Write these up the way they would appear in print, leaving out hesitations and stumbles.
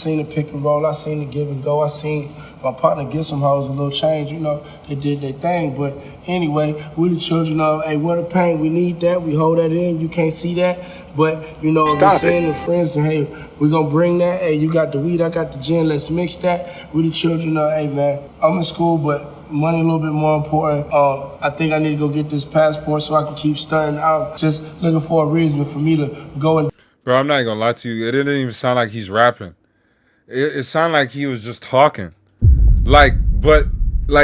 seen the pick and roll, I seen the give and go, I seen my partner get some hoes a little change, you know, they did their thing. But anyway, we the children of, hey, what a pain, we need that, we hold that in, you can't see that. But, you know, we're saying to friends, and hey, we gonna bring that, hey, you got the weed, I got the gin, let's mix that. We the children of, hey man, I'm in school, but money a little bit more important. I think I need to go get this passport so I can keep stunting. I'm just looking for a reason for me to go and... Bro, I'm not even gonna lie to you. It didn't even sound like he's rapping. It sounded like he was just talking. But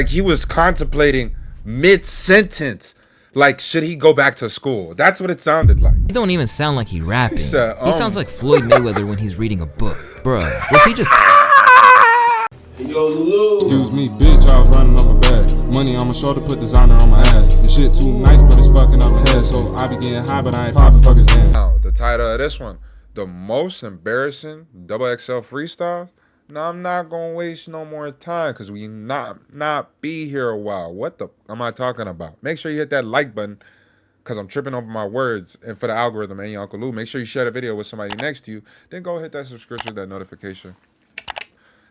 he was contemplating mid-sentence. Like, should he go back to school? That's what it sounded like. He don't even sound like he rapping. He sounds like Floyd Mayweather when he's reading a book. Bruh, was he just... Yo, Lulu. Excuse me, bitch, I was running on my bag. Money on my shoulder, put designer on my ass. This shit too nice, but it's fucking up my head. So I be getting high, but I ain't popping fuckers in. Now, the title of this one, the most embarrassing XXL freestyles. Now, I'm not gonna waste no more time because we not be here a while. What the am I talking about? Make sure you hit that like button because I'm tripping over my words. And for the algorithm and your Uncle Lou, make sure you share the video with somebody next to you. Then go hit that subscription, that notification.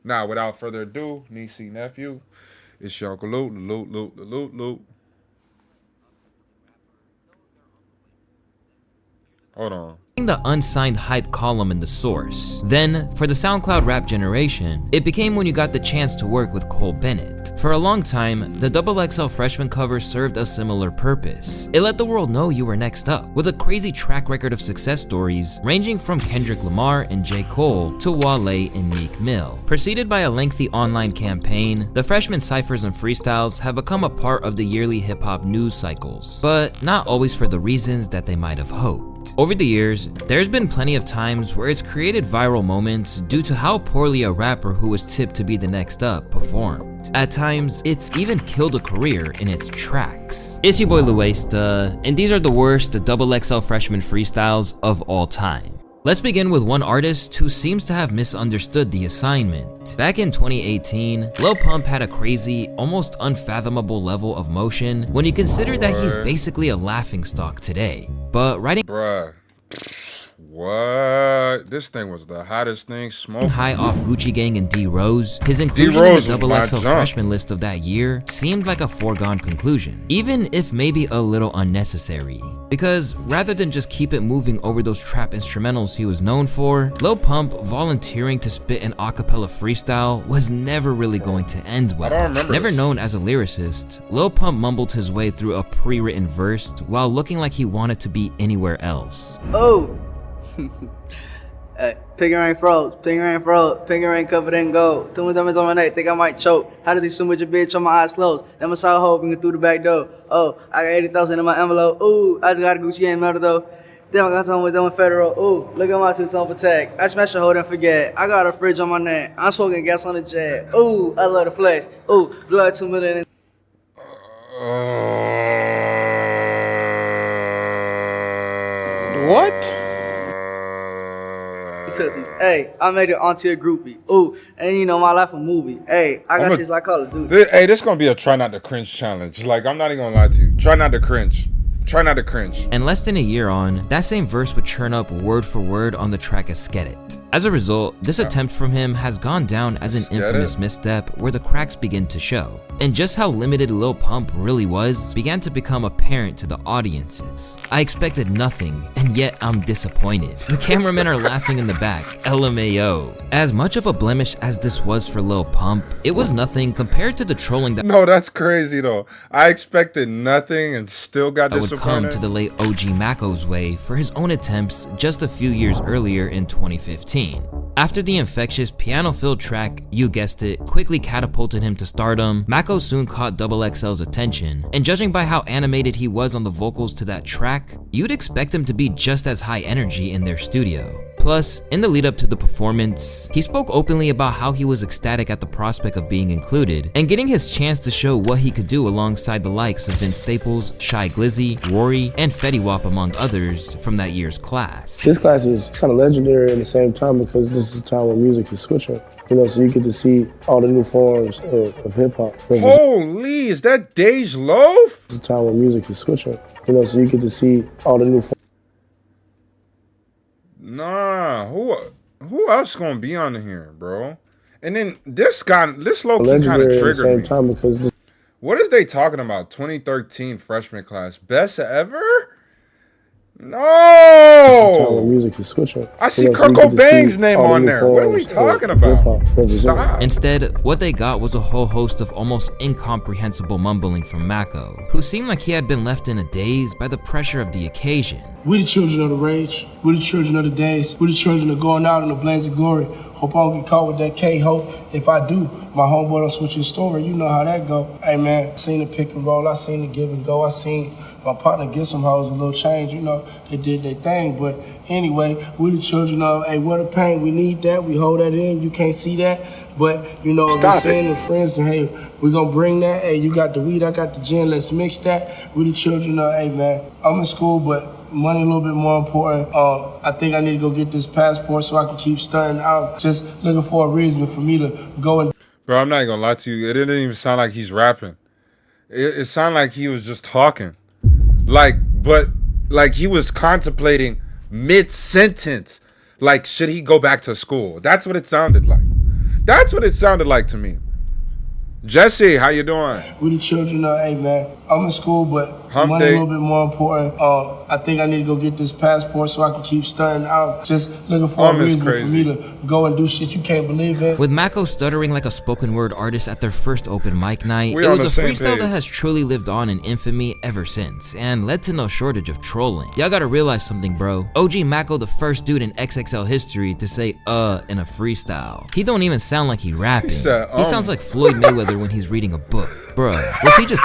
Now, without further ado, niece, nephew, it's your Uncle Lou. Hold on. The unsigned hype column in The Source. Then, for the SoundCloud rap generation, it became when you got the chance to work with Cole Bennett. For a long time, the XXL freshman cover served a similar purpose. It let the world know you were next up, with a crazy track record of success stories ranging from Kendrick Lamar and J. Cole to Wale and Meek Mill. Preceded by a lengthy online campaign, the freshman ciphers and freestyles have become a part of the yearly hip-hop news cycles, but not always for the reasons that they might have hoped. Over the years, there's been plenty of times where it's created viral moments due to how poorly a rapper who was tipped to be the next up performed. At times, it's even killed a career in its tracks. It's your boy Luesta, and these are the worst XXL freshman freestyles of all time. Let's begin with one artist who seems to have misunderstood the assignment. Back in 2018, Lil Pump had a crazy, almost unfathomable level of motion when you consider that he's basically a laughingstock today. But writing Bruh. What? This thing was the hottest thing smoking. High off Gucci Gang and D-Rose, his inclusion in the XXL freshman list of that year seemed like a foregone conclusion, even if maybe a little unnecessary. Because rather than just keep it moving over those trap instrumentals he was known for, Lil Pump volunteering to spit an acapella freestyle was never really going to end well. Never known as a lyricist, Lil Pump mumbled his way through a pre-written verse while looking like he wanted to be anywhere else. Oh! Hey, Pinger ain't froze, Pinger ain't covered in gold. Too many diamonds on my neck, think I might choke. How did they swim with your bitch on my eyes closed? Then my side hole bringing through the back door. Oh, I got 80,000 in my envelope. Ooh, I just got a Gucci and metal though. Then I got someone with them federal. Ooh, look at my two-tone protect. I smash a hoe and forget. I got a fridge on my neck. I'm smoking gas on the jet. Ooh, I love the flex. Ooh, blood 2 million. What? Hey, I made it onto a groupie. Ooh, and you know my life a movie. Hey, I got shit like Call of Duty. Hey, this gonna be a try not to cringe challenge. Like, I'm not even gonna lie to you. Try not to cringe. Try not to cringe. And less than a year on, that same verse would churn up word for word on the track Esquedit. As a result, this attempt from him has gone down as an infamous misstep where the cracks begin to show. And just how limited Lil Pump really was began to become apparent to the audiences. I expected nothing, and yet I'm disappointed. The cameramen are laughing in the back, LMAO. As much of a blemish as this was for Lil Pump, it was nothing compared to the trolling that No, that's crazy though. I expected nothing and still got disappointed. Would come to the late OG Mako's way for his own attempts just a few years earlier in 2015. After the infectious piano-filled track, you guessed it, quickly catapulted him to stardom, Mako soon caught XXL's attention, and judging by how animated he was on the vocals to that track, you'd expect him to be just as high energy in their studio. Plus, in the lead up to the performance, he spoke openly about how he was ecstatic at the prospect of being included and getting his chance to show what he could do alongside the likes of Vince Staples, Shy Glizzy, Rory, and Fetty Wap among others from that year's class. This class is kind of legendary at the same time because this is a time when music is switching. You know, so you get to see all the new forms of hip hop. Holy, is that Dej Loaf? It's a time when music is switching. You know, so you get to see all the new forms. Nah, who? who else gonna be on here, bro? And then this low-key kind of Legendary at the triggered same me. time because What is they talking about? 2013 freshman class. Best ever? the time when No! music is switching. I see You know, so Kurt you get to Cobain's see name all the on new there. What are we forms of talking about? hip-hop represented. Stop. Instead, what they got was a whole host of almost incomprehensible mumbling from Mako, who seemed like he had been left in a daze by the pressure of the occasion. We the children of the rage. We the children of the days. We the children of going out in the blaze of glory. Hope I don't get caught with that K-Hope. If I do, my homeboy don't switch his story. You know how that go. Hey, man, I seen the pick and roll. I seen the give and go. I seen my partner get some hoes a little change. You know, they did their thing. But anyway, we the children of, hey, what a pain. We need that. We hold that in. You can't see that. But, you know, we're saying to friends, and hey, we gonna bring that. Hey, you got the weed, I got the gin. Let's mix that. We the children of, hey, man, I'm in school, but money a little bit more important. I think I need to go get this passport so I can keep stunting. I'm just looking for a reason for me to go and Bro, I'm not even gonna lie to you. It didn't even sound like he's rapping. It sounded like he was just talking. But he was contemplating mid-sentence. Like, should he go back to school? That's what it sounded like. That's what it sounded like to me. Jesse, how you doing? we the children of, hey, man, I'm in school, but Hump money day. a little bit more important. I think I need to go get this passport so I can keep stunting. I'm just looking for a It's reason crazy. for me to go and do shit you can't believe in. With Mako stuttering like a spoken word artist at their first open mic night, We it on was the a same freestyle page. that has truly lived on in infamy ever since, and led to no shortage of trolling. Y'all gotta realize something, bro. OG Mako the first dude in XXL history to say in a freestyle. He don't even sound like he rapping. said, He sounds like Floyd Mayweather when he's reading a book. Bruh, was he just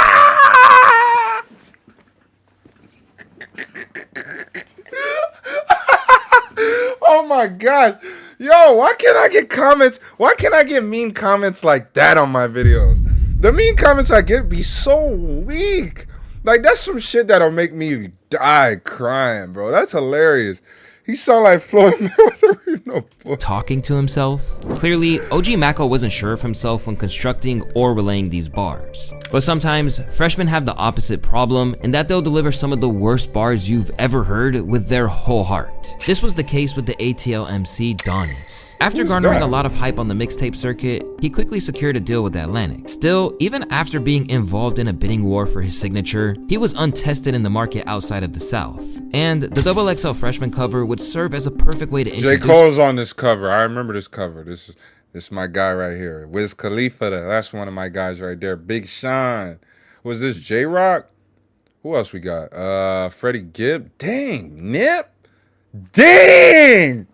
Oh my god. Yo, why can't I get comments? Why can't I get mean comments like that on my videos? The mean comments I get be so weak. Like, that's some shit that'll make me die crying, bro. That's hilarious. He sound like Floyd Mayweather reading a book. talking to himself? Clearly, OG Mako wasn't sure of himself when constructing or relaying these bars. But sometimes, freshmen have the opposite problem in that they'll deliver some of the worst bars you've ever heard with their whole heart. This was the case with the ATL MC Donis. After garnering a lot of hype on the mixtape circuit, he quickly secured a deal with Atlantic. Still, even after being involved in a bidding war for his signature, he was untested in the market outside of the South. And the XXL freshman cover would serve as a perfect way to J. introduce Cole's on this cover. I remember this cover. This is my guy right here. Wiz Khalifa, that's one of my guys right there. Big Sean. Was this J-Rock? Who else we got? Freddie Gibb. Dang, Nip. Dang!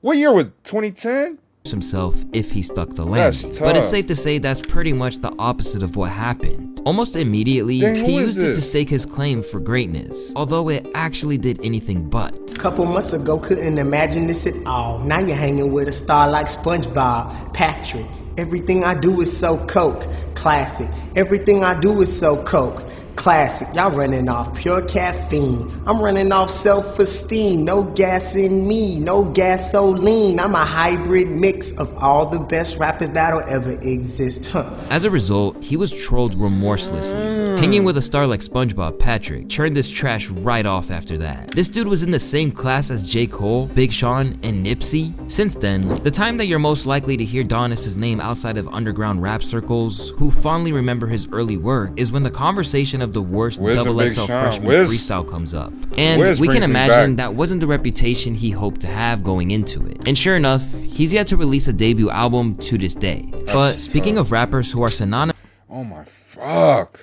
What year was it? 2010? himself if he stuck the That's landing. But it's tough. safe to say that's pretty much the opposite of what happened. Almost immediately, Dang, who he is used it to this? stake his claim for greatness, although it actually did anything but. Couple months ago, couldn't imagine this at all. Now you're hanging with a star like SpongeBob, Patrick. Everything I do is so coke, classic. Everything I do is so coke, classic. Y'all running off pure caffeine. I'm running off self-esteem. No gas in me, no gasoline. I'm a hybrid mix of all the best rappers that'll ever exist. As a result, he was trolled remorselessly. Hanging with a star like SpongeBob, Patrick turned this trash right off after that. This dude was in the same class as J. Cole, Big Sean, and Nipsey. Since then, the time that you're most likely to hear Donis' name outside of underground rap circles, who fondly remember his early work, is when the conversation of the worst Wiz and Big XXL Sean. freshman Wiz. freestyle comes up. And Wiz we can brings me imagine back. that wasn't the reputation he hoped to have going into it. And sure enough, he's yet to release a debut album to this day. But speaking of rappers who are synonymous Oh my fuck.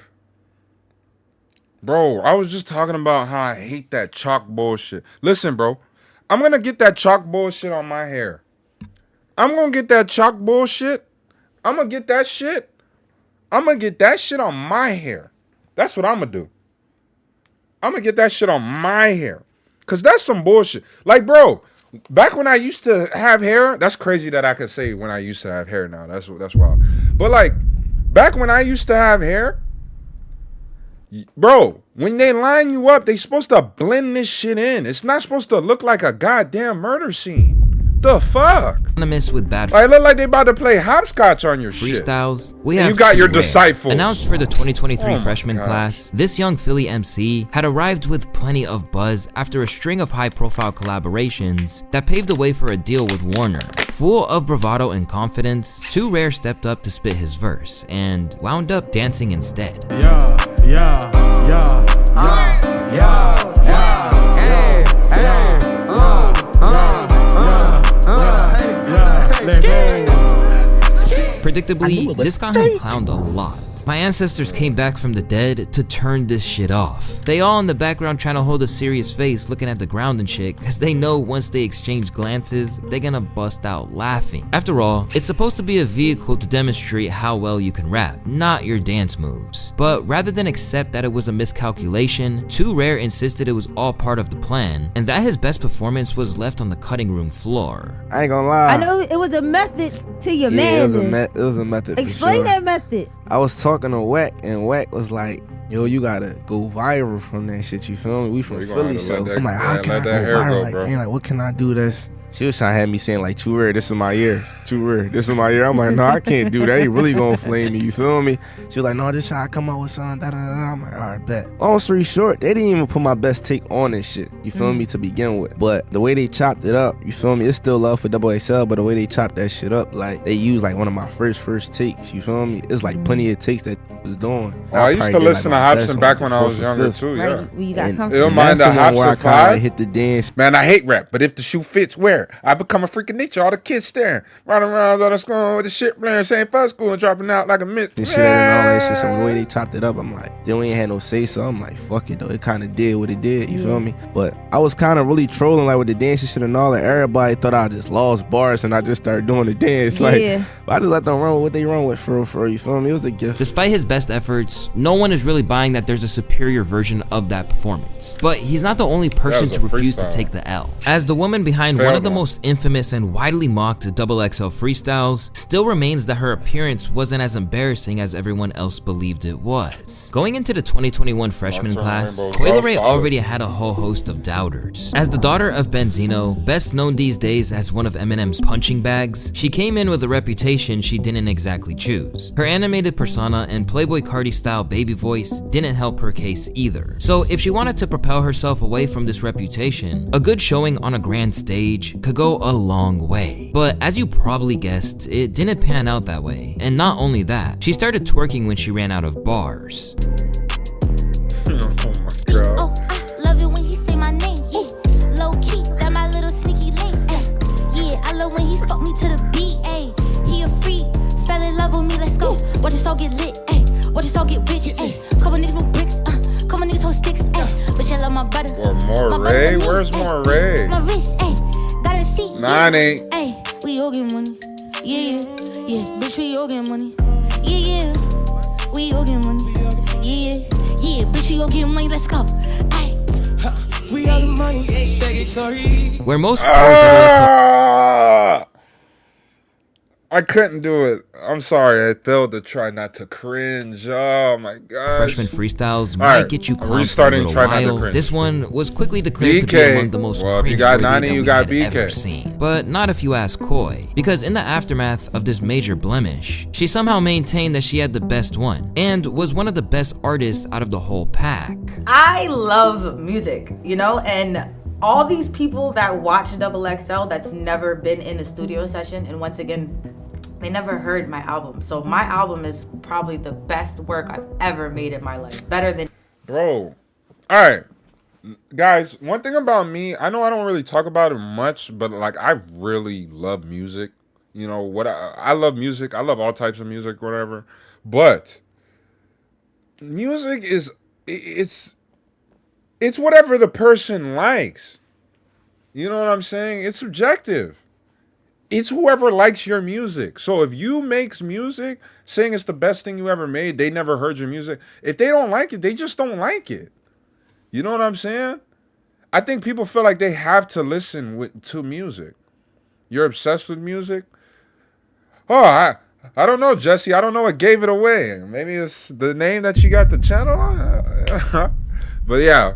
Bro, I was just talking about how I hate that chalk bullshit. Listen, bro, I'm gonna get that chalk bullshit on my hair. I'm gonna get that chalk bullshit. I'm gonna get that shit. I'm gonna get that shit on my hair. That's what I'm gonna do. I'm gonna get that shit on my hair. Cause that's some bullshit. Like, bro, back when I used to have hair, that's crazy that I could say when I used to have hair now. That's wild. But like, back when I used to have hair, bro, when they line you up, they supposed to blend this shit in. It's not supposed to look like a goddamn murder scene. The fuck? Anonymous with bad Like, look like they about to play hopscotch on your shit. freestyles, we And have you got your Too Rare. disciples. Announced for the 2023 Oh my freshman gosh. class, this young Philly MC had arrived with plenty of buzz after a string of high-profile collaborations that paved the way for a deal with Warner. Full of bravado and confidence, Too Rare stepped up to spit his verse and wound up dancing instead. Predictably, this got him clowned a lot. My ancestors came back from the dead to turn this shit off. They all in the background trying to hold a serious face looking at the ground and shit, cause they know once they exchange glances, they're gonna bust out laughing. After all, it's supposed to be a vehicle to demonstrate how well you can rap, not your dance moves. But rather than accept that it was a miscalculation, Too Rare insisted it was all part of the plan, and that his best performance was left on the cutting room floor. I ain't gonna lie. I know it was a method to your Yeah, madness. it was a method. Explain for sure. that method. I was talking to Wack, and Wack was like, yo, you gotta go viral from that shit, you feel me? We from You gonna Philly, have to so let that- I'm like, how yeah, can I let go that hair viral? go, Like, bro. damn, like, what can I do that's... She was trying to have me saying, like, Too Rare, this is my year. Too Rare, this is my year. I'm like, no, I can't do that. He really gonna flame me, you feel me? She was like, no, just try to come up with something, da-da-da-da. I'm like, all right, bet. Long story short, they didn't even put my best take on this shit, you feel me, to begin with. But the way they chopped it up, you feel me, it's still love for XXL, but the way they chopped that shit up, like, they used, like, one of my first takes, you feel me? It's, like, plenty of takes that was doing. Oh, I used to listen to Hobson back when I was younger too, yeah. Right, when you got And, comfortable. Don't mind that's the the one where I Hobson kind of 5. hit the dance. Man, I hate rap, but if the shoe fits, wear. I become a freak of nature. All the kids staring, riding around all the school with the shit blaring, saying fuck school and dropping out like a mist. And shit and all that shit. So the way they chopped it up, I'm like, they ain't had no say so. I'm like, fuck it though. It kind of did what it did. You feel me? But I was kind of really trolling like with the dancing shit and all that. Everybody thought I just lost bars and I just started doing the dance. Like, but I just let them run with what they run with for real. You feel me? It was a gift. Despite his best efforts, no one is really buying that there's a superior version of that performance. But he's not the only person was to a refuse to freestyle. take the L. As the woman behind one of the most infamous and widely mocked XXL freestyles, still remains that her appearance wasn't as embarrassing as everyone else believed it was. Going into the 2021 freshman class, Coi Leray already had a whole host of doubters. As the daughter of Benzino, best known these days as one of Eminem's punching bags, she came in with a reputation she didn't exactly choose. Her animated persona and Playboy Cardi style baby voice didn't help her case either. So if she wanted to propel herself away from this reputation, a good showing on a grand stage could go a long way. But as you probably guessed, it didn't pan out that way. And not only that, she started twerking when she ran out of bars. Oh my god. Oh, I love it when he say my name, yeah. Low key, that my little sneaky link, yeah. I love when he fuck me to the beat, ayy. He a freak, fell in love with me, let's go. Watch us all get lit, ayy. Watch us all get rich, ayy. Couple niggas with bricks, couple niggas hold sticks, ayy. Bitch, I love my butter. Or Moray? Where's Moray? My wrist, ayy. Gotta see, Nah, it ain't. ayy. We all get money, yeah. Bitch, we all get money, yeah. We all get money, yeah. Bitch, we all get money, let's go, ayy. We got the money, sorry. Where most Ah! I couldn't do it. I'm sorry. I failed to try not to cringe. Oh my god. freshman freestyles might Alright, get you I'm clowned for a restarting little Try Not to while. Cringe. This one was quickly declared to be BK. among the most Well, if you got cringeworthy 90, that you we got had BK. ever seen. But not if you ask Coi, because in the aftermath of this major blemish, she somehow maintained that she had the best one, and was one of the best artists out of the whole pack. I love music, you know, and all these people that watch XXL that's never been in a studio session, and once again, they never heard my album. So my album is probably the best work I've ever made in my life. Better than... Bro. Alright. Guys, one thing about me, I know I don't really talk about it much, but like I really love music. You know what I love music. I love all types of music, whatever. But music is it's whatever the person likes. You know what I'm saying? It's subjective. It's whoever likes your music. So if you make music saying it's the best thing you ever made, they never heard your music. If they don't like it, they just don't like it. You know what I'm saying? I think people feel like they have to listen to music. You're obsessed with music? Oh, I don't know, Jesse. I don't know what gave it away. Maybe it's the name that you got the channel on. But yeah,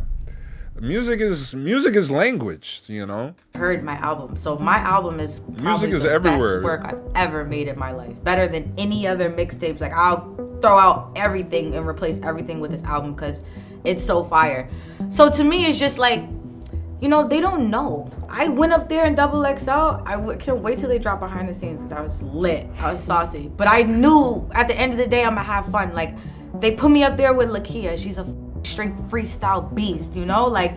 Music is language, you know. Heard my album, so my album is Music is the everywhere. best work I've ever made in my life. Better than any other mixtapes. Like I'll throw out everything and replace everything with this album because it's so fire. So to me, it's just like, you know, they don't know. I went up there in XXL. I can't wait till they drop behind the scenes because I was lit. I was saucy. But I knew at the end of the day, I'm gonna have fun. Like they put me up there with Lakia. She's a straight freestyle beast, you know? Like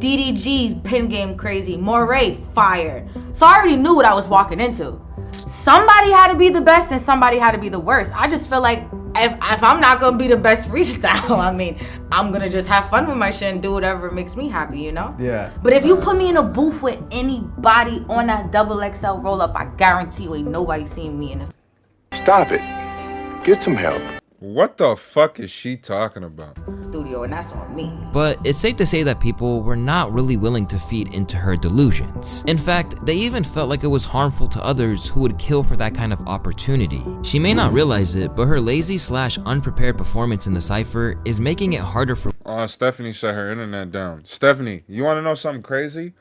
DDG's pen game crazy. Moray, fire. So I already knew what I was walking into. Somebody had to be the best and somebody had to be the worst. I just feel like if I'm not gonna be the best freestyle, I mean, I'm gonna just have fun with my shit and do whatever makes me happy, you know? Yeah. But if you put me in a booth with anybody on that XXL roll up, I guarantee you ain't nobody seeing me in the Stop it. Get some help. What the fuck is she talking about? studio, and that's on me. But it's safe to say that people were not really willing to feed into her delusions. In fact, they even felt like it was harmful to others who would kill for that kind of opportunity. She may not realize it, but her lazy/unprepared performance in the cypher is making it harder for— Stephanie shut her internet down. Stephanie, you want to know something crazy?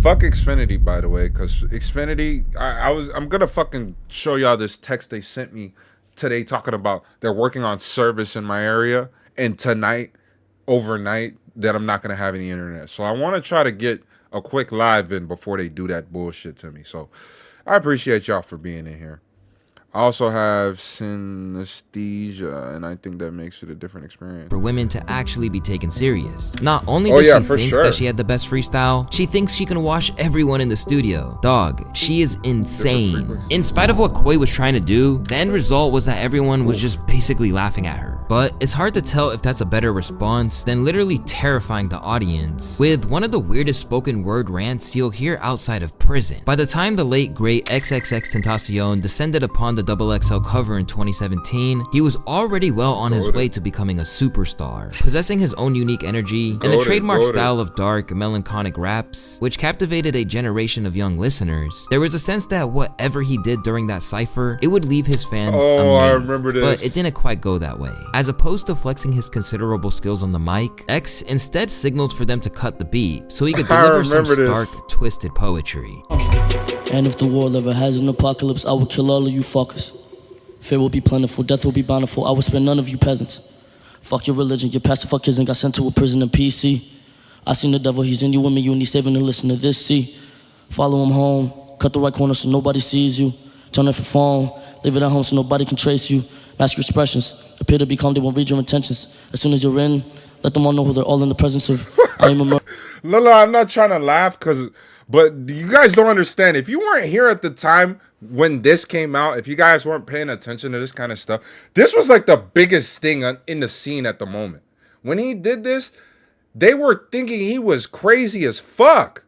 Fuck Xfinity, by the way, because Xfinity, I'm gonna fucking show y'all this text they sent me today talking about they're working on service in my area, and tonight, overnight, that I'm not gonna have any internet. So I want to try to get a quick live in before they do that bullshit to me. So I appreciate y'all for being in here. I also have synesthesia, and I think that makes it a different experience. For women to actually be taken serious. Not only does she think that she had the best freestyle, she thinks she can wash everyone in the studio. Dog, she is insane. In spite of what Koi was trying to do, the end result was that everyone was just basically laughing at her. But it's hard to tell if that's a better response than literally terrifying the audience with one of the weirdest spoken word rants you'll hear outside of prison. By the time the late great XXXTENTACION descended upon the XXL cover in 2017, he was already well on his way to becoming a superstar, possessing his own unique energy and a trademark style of dark, melancholic raps, which captivated a generation of young listeners. There was a sense that whatever he did during that cypher, it would leave his fans amazed, I remember this. But it didn't quite go that way. As opposed to flexing his considerable skills on the mic, X instead signaled for them to cut the beat so he could deliver some stark, twisted poetry. And if the world ever has an apocalypse, I will kill all of you fuckers. Fear will be plentiful, death will be bountiful. I will spare none of you peasants. Fuck your religion, your pastor fuck kids and got sent to a prison in PC. I seen the devil, he's in you, women, you need saving to listen to this, see. Follow him home, cut the right corner so nobody sees you. Turn off your phone, leave it at home so nobody can trace you. Mask your expressions, appear to be calm, they won't read your intentions. As soon as you're in, let them all know who they're all in the presence of. I am a murderer. Lila, I'm not trying to laugh but you guys don't understand. If you weren't here at the time when this came out, if you guys weren't paying attention to this kind of stuff, this was like the biggest thing in the scene at the moment. When he did this, they were thinking he was crazy as fuck.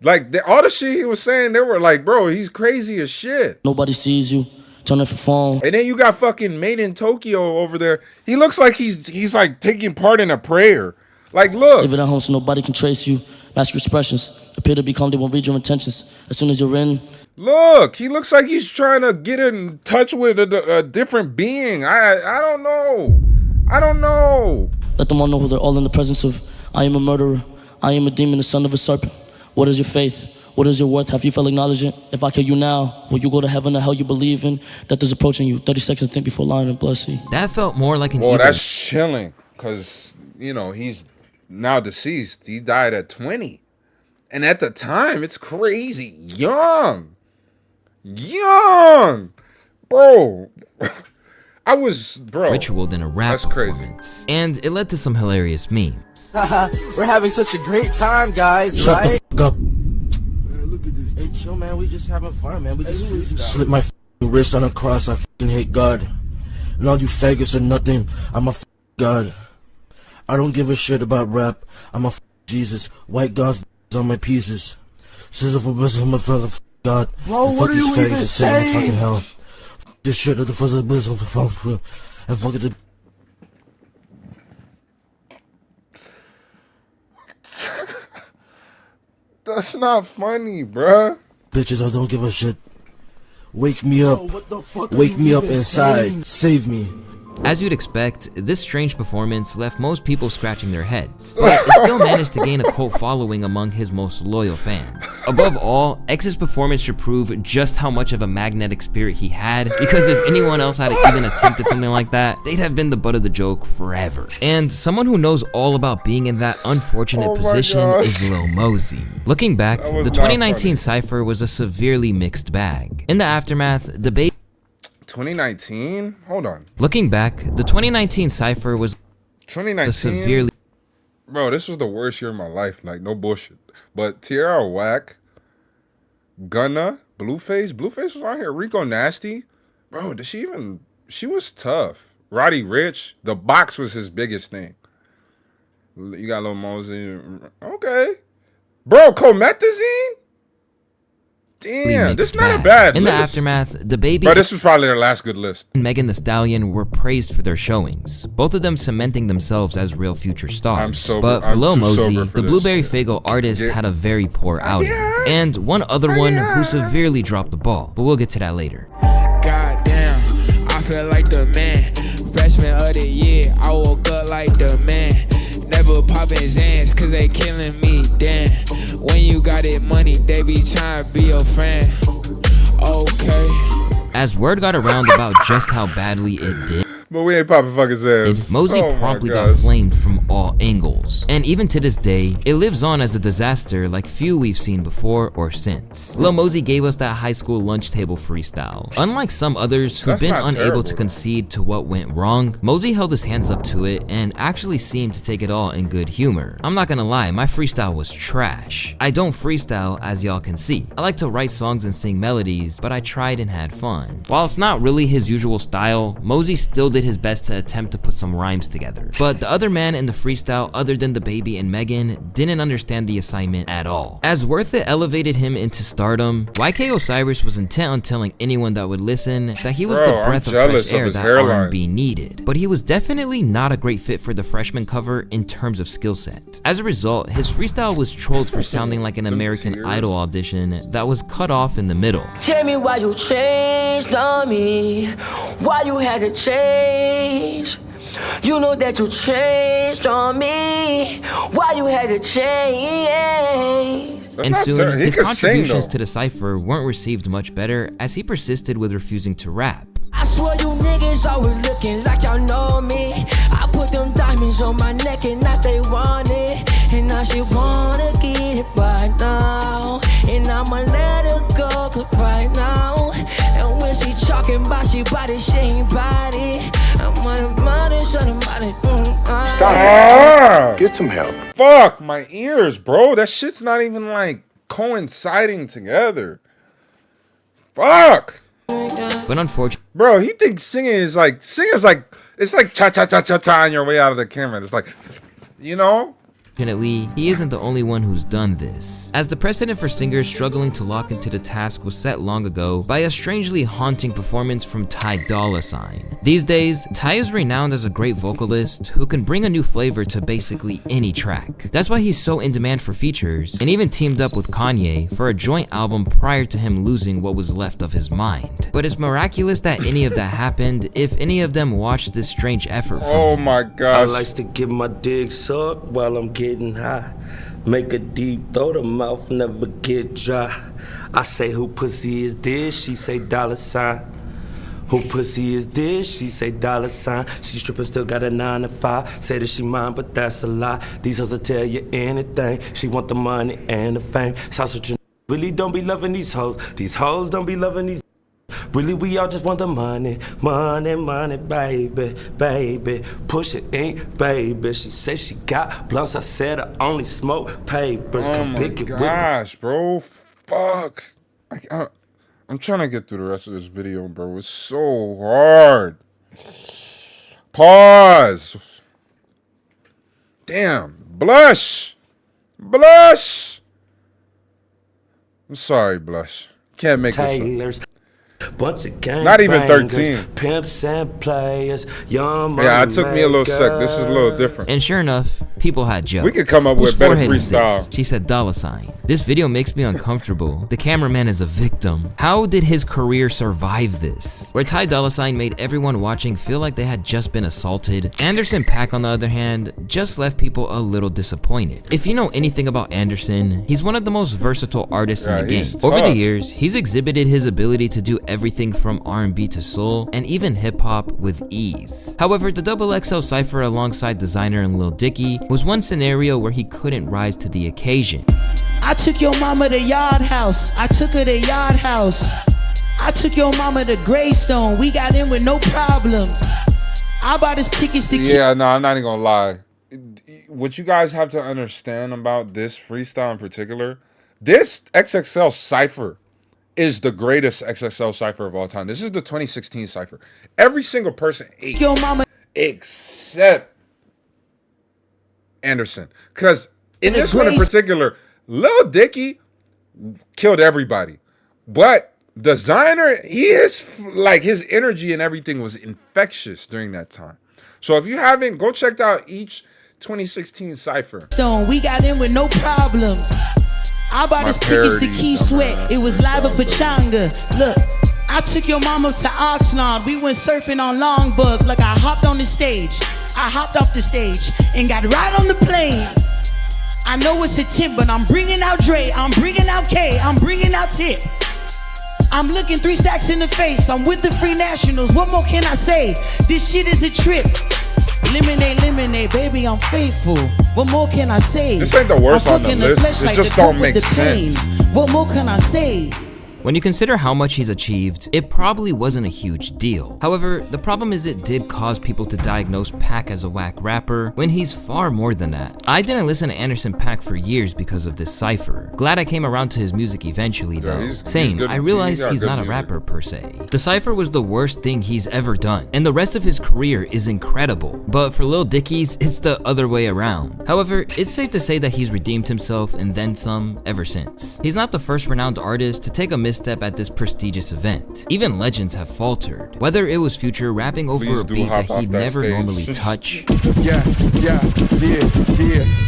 Like, all the shit he was saying, they were like, bro, he's crazy as shit. Nobody sees you. Turn off your phone. And then you got fucking Made in Tokyo over there. He looks like he's like taking part in a prayer. Like, look. Leave it at home so nobody can trace you. Mask your expressions. Appear to be calm, they won't read your intentions. As soon as you're in. Look, he looks like he's trying to get in touch with a different being. I don't know. I don't know. Let them all know who they're all in the presence of. I am a murderer. I am a demon, the son of a serpent. What is your faith? What is your worth? Have you felt acknowledged it? If I kill you now, will you go to heaven or hell you believe in? Death is approaching you. 30 seconds, think before lying and blood see. That felt more like an Well, that's chilling, because, you know, he's now deceased. He died at 20. And at the time, it's crazy. Young. Bro. Ritual than a rap performance. And it led to some hilarious memes. We're having such a great time, guys, Shut right? the fuck up. Man, look at this. Hey, chill, man. We just having fun, man. We just freestyle. Slip my wrist on a cross. I hate God. And all you faggots are nothing. I'm a God. I don't give a shit about rap. I'm a Jesus. White God's on my pieces. Scissor for business, my brother. God. Bro, what are you even saying? Fucking hell. This shit of the fucking business and fucking the. That's not funny, bruh. Bitches, I don't give a shit. Wake me up. Bro, what the fuck Wake are me you up even inside. saying? Save me. As you'd expect, this strange performance left most people scratching their heads, but it still managed to gain a cult following among his most loyal fans. Above all, X's performance should prove just how much of a magnetic spirit he had, because if anyone else had even attempted something like that, they'd have been the butt of the joke forever. And someone who knows all about being in that unfortunate position is Lil Mosey. Looking back, the 2019 cypher was a severely mixed bag. In the aftermath, the baby 2019? Hold on. Looking back, the 2019 cypher was 2019? severely. Bro, this was the worst year of my life. Like, no bullshit. But Tierra Whack, Gunna, Blueface was on here. Rico Nasty. Bro, did she even... She was tough. Roddy Ricch. The Box was his biggest thing. You got Lil Mosey. Okay. Bro, Comethazine? Damn, this is not a bad In list. the aftermath, the baby. Bro, this was probably their last good list. And Megan Thee Stallion were praised for their showings, both of them cementing themselves as real future stars. But for Lil Mosey, the Blueberry Faygo artist had a very poor outing. And one other one who severely dropped the ball, but we'll get to that later. God damn, I feel like the man. Freshman of the year, I woke up like the man. Never popping Zans, cause they killing me, damn. When you got it money, they be trying to be your friend. Okay. As word got around about just how badly it did, but we ain't popping fucking Zans. Mosey promptly got flamed from all angles. And even to this day, it lives on as a disaster like few we've seen before or since. Lil Mosey gave us that high school lunch table freestyle. Unlike some others who've been unable to concede to what went wrong, Mosey held his hands up to it and actually seemed to take it all in good humor. I'm not gonna lie, my freestyle was trash. I don't freestyle, as y'all can see. I like to write songs and sing melodies, but I tried and had fun. While it's not really his usual style, Mosey still did his best to attempt to put some rhymes together. But the other man in the freestyle, other than the baby and Megan, didn't understand the assignment at all. As Worth It elevated him into stardom, YK Osiris was intent on telling anyone that would listen that he was the breath of fresh air that R&B needed. But he was definitely not a great fit for the freshman cover in terms of skill set. As a result, his freestyle was trolled for sounding like an American Idol audition that was cut off in the middle. Tell me why you changed on me, why you had to change. You know that you changed on me, why you had to change. And soon, his contributions to the cypher weren't received much better as he persisted with refusing to rap. I swear you niggas always looking like y'all know me. I put them diamonds on my neck and now they want it. And now she wanna get it right now. And I'ma let her go, cause right now. And when she talking about she body, she ain't body. I'm on the money, so the money. Stop. Get some help. Fuck my ears, bro. That shit's not even like coinciding together. Fuck. But unfortunately, bro, he thinks singing is like it's like cha cha cha cha cha on your way out of the camera. It's like, you know. Fortunately, he isn't the only one who's done this, as the precedent for singers struggling to lock into the task was set long ago by a strangely haunting performance from Tai Dollar. These days, Tai is renowned as a great vocalist who can bring a new flavor to basically any track. That's why he's so in demand for features, and even teamed up with Kanye for a joint album prior to him losing what was left of his mind. But it's miraculous that any of that happened if any of them watched this strange effort from him. My gosh. I likes to get my dick sucked while I'm getting high. Make a deep throat, the mouth never get dry. I say, who pussy is this? She say $. Who pussy is this? She say $. She stripping, still got a 9 to 5. Say that she mine, but that's a lie. These hoes will tell you anything. She want the money and the fame. Sausage really don't be loving these hoes. These hoes don't be loving these. Really, we all just want the money, money, money, baby, baby. Push it, ink, baby. She said she got blunts. I said I only smoke papers. Come pick it with me. Gosh, bro, fuck. I'm trying to get through the rest of this video, bro. It's so hard. Pause. Damn, blush, blush. I'm sorry, blush. Can't make this up. Bunch of gang Not even bangers, 13. pimps and players, young Yeah, it took me a little makers. sec. This is a little different. And sure enough, people had jokes. We could come up Whose with better forehead is freestyle. this? She said $. This video makes me uncomfortable. The cameraman is a victim. How did his career survive this? Where Tai Dollar made everyone watching feel like they had just been assaulted, Anderson .Paak, on the other hand, just left people a little disappointed. If you know anything about Anderson, he's one of the most versatile artists in the game. Over the years, he's exhibited his ability to do everything from R&B to soul, and even hip-hop with ease. However, the XXL cypher alongside Designer and Lil Dicky was one scenario where he couldn't rise to the occasion. I took your mama to Yard House. I took her to Yard House. I took your mama to Greystone. We got in with no problems. I bought his tickets to Yeah, no, I'm not even gonna lie. What you guys have to understand about this freestyle in particular, this XXL cypher is the greatest XXL cypher of all time. This is the 2016 cypher. Every single person ate your mama except Anderson. Because in this one in particular, Lil Dicky killed everybody. But Designer, he is like, his energy and everything was infectious during that time. So if you haven't, go check out each 2016 cypher. We got in with no problems. I bought his tickets to Key Sweat. It was live at Pachanga. Look, I took your mama to Oxnard. We went surfing on long bugs. Like I hopped on the stage. I hopped off the stage and got right on the plane. I know it's a tip, but I'm bringing out Dre. I'm bringing out K. I'm bringing out Tip. I'm looking 3 stacks in the face. I'm with the Free Nationals. What more can I say? This shit is a trip. Lemonade, lemonade, baby, I'm faithful. What more can I say? This ain't the worst on the list. It just don't make sense. What more can I say? When you consider how much he's achieved, it probably wasn't a huge deal. However, the problem is it did cause people to diagnose Paak as a whack rapper, when he's far more than that. I didn't listen to Anderson .Paak for years because of this cypher. Glad I came around to his music eventually though. Same, I realized he's not a rapper per se. The cypher was the worst thing he's ever done, and the rest of his career is incredible. But for Lil Dicky's, it's the other way around. However, it's safe to say that he's redeemed himself and then some ever since. He's not the first renowned artist to take a misstep at this prestigious event. Even legends have faltered, whether it was Future rapping over a beat that he'd never normally touch. Yeah.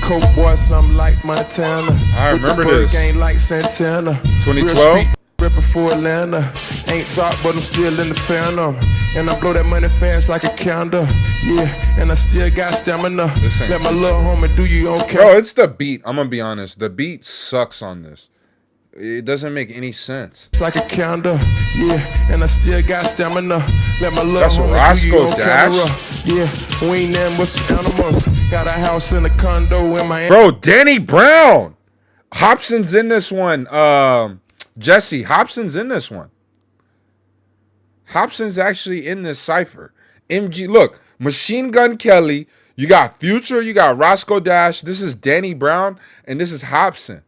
Coke boy, something like Montana. I remember this. Game like Santana. 2012. Ripping for Atlanta. Ain't dropped, but I'm still in the phantom. And I blow that money fast like a candle. Yeah, and I still got stamina. Let my little homie do you okay. Bro, it's the beat. I'm gonna be honest. The beat sucks on this. It doesn't make any sense. Like a candle, yeah, and I still got stamina. Let my little That's Roscoe Dash. Yeah, we ain't them but some animals. Got a house and a condo in my. Bro, Danny Brown. Hobson's in this one. Jesse, Hobson's in this one. Hobson's actually in this cypher. MG, look, Machine Gun Kelly. You got Future, you got Roscoe Dash. This is Danny Brown, and this is Hobson.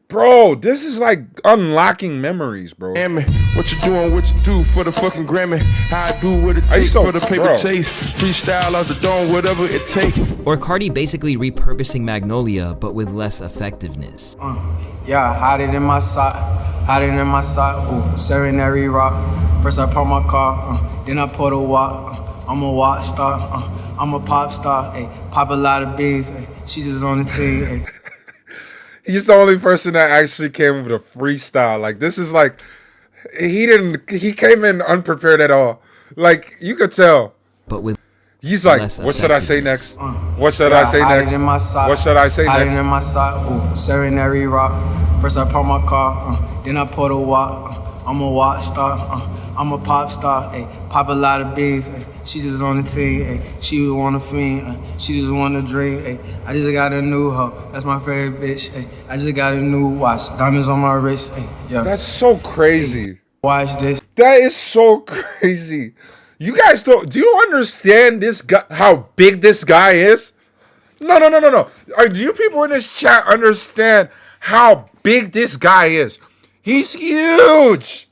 Bro, this is like unlocking memories, bro. What you doing, what you do for the fucking Grammy? How I do what it takes for the paper chase. Freestyle out the dome, whatever it takes. Or Cardi basically repurposing Magnolia, but with less effectiveness. Yeah, hide it in my sock, ooh, serenary rock. First I park my car, then I pour the walk. I'm a walk star, I'm a pop star, pop a lot of beef, she just on the team, He's the only person that actually came with a freestyle. Like, this is like, he came in unprepared at all. Like, you could tell. But with he's like, what should I say next? What should I say next? What should I say next? in my sock, ooh, serenary rock. First I park my car, then I pour the walk. I'm a walk star, I'm a pop star, pop a lot of beef, she just on the team, she want a fiend, she just want a drink, I just got a new hoe, that's my favorite bitch, I just got a new watch, diamonds on my wrist, yeah. That's so crazy. Watch this. That is so crazy. You guys do you understand this guy, how big this guy is? No. Do you people in this chat understand how big this guy is? He's huge.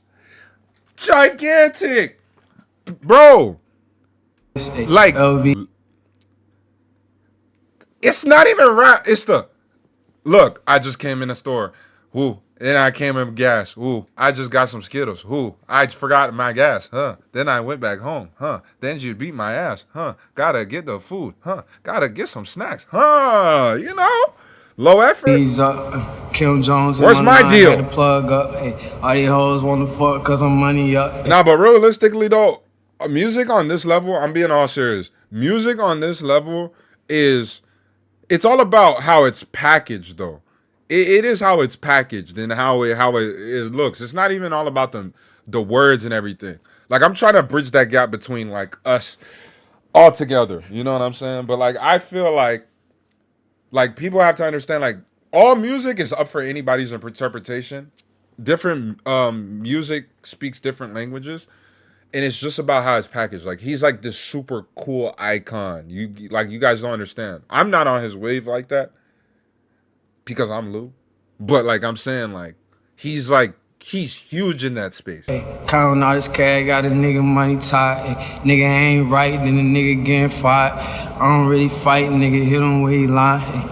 Gigantic. Bro. Like, it's not even rap. It's the, look, I just came in the store. Woo. Then I came in gas. Ooh, I just got some Skittles. Ooh, I forgot my gas. Huh. Then I went back home. Huh. Then you beat my ass. Huh. Gotta get the food. Huh. Gotta get some snacks. Huh. You know? Low effort. He's up. Kim Jones. Where's my deal? Had to plug up. Hey, all these hoes wanna fuck cause I'm money up. Nah, but realistically though, music on this level, I'm being all serious. Music on this level it's all about how it's packaged though. It is how it's packaged and how it looks. It's not even all about the words and everything. Like I'm trying to bridge that gap between like us all together. You know what I'm saying? But like I feel like people have to understand like all music is up for anybody's interpretation. Different music speaks different languages. And it's just about how it's packaged. Like he's like this super cool icon. You guys don't understand. I'm not on his wave like that because I'm Lou. But like I'm saying, like he's huge in that space. Counting all this cash, got a nigga money tight. Nigga ain't right, then the nigga getting fired. I don't really fight, nigga hit him where he lying.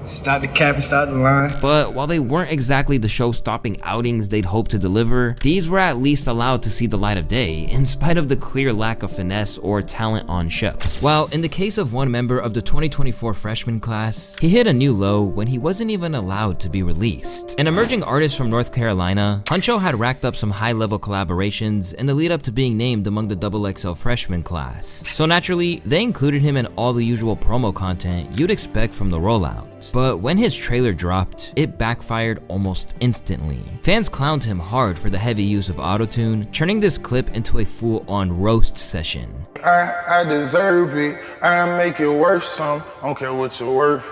Stop the cap and stop the line. But while they weren't exactly the show-stopping outings they'd hoped to deliver, these were at least allowed to see the light of day, in spite of the clear lack of finesse or talent on show. While in the case of one member of the 2024 freshman class, he hit a new low when he wasn't even allowed to be released. An emerging artist from North Carolina, Huncho had racked up some high-level collaborations in the lead up to being named among the XXL freshman class. So naturally, they included him in all the usual promo content you'd expect from the rollout. But when his trailer dropped, it backfired almost instantly. Fans clowned him hard for the heavy use of autotune, turning this clip into a full-on roast session. I deserve it. I make it worth some. I don't care what you're worth.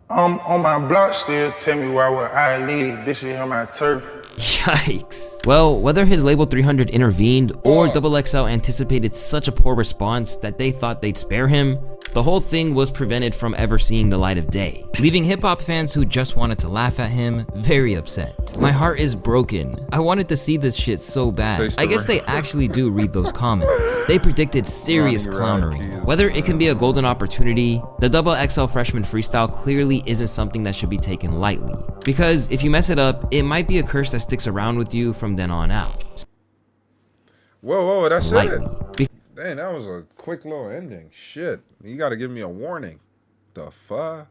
On my block still, tell me why would I leave? This shit on my turf. Yikes. Well, whether his label 300 intervened or XXL anticipated such a poor response that they thought they'd spare him, the whole thing was prevented from ever seeing the light of day, leaving hip-hop fans who just wanted to laugh at him very upset. My heart is broken. I wanted to see this shit so bad. I guess they actually do read those comments. They predicted serious clownery. Whether it can be a golden opportunity, the XXL freshman freestyle clearly isn't something that should be taken lightly. Because if you mess it up, it might be a curse that sticks around with you from then on out. Whoa, that's it. Dang, that was a quick little ending. Shit, you gotta give me a warning. The fuck?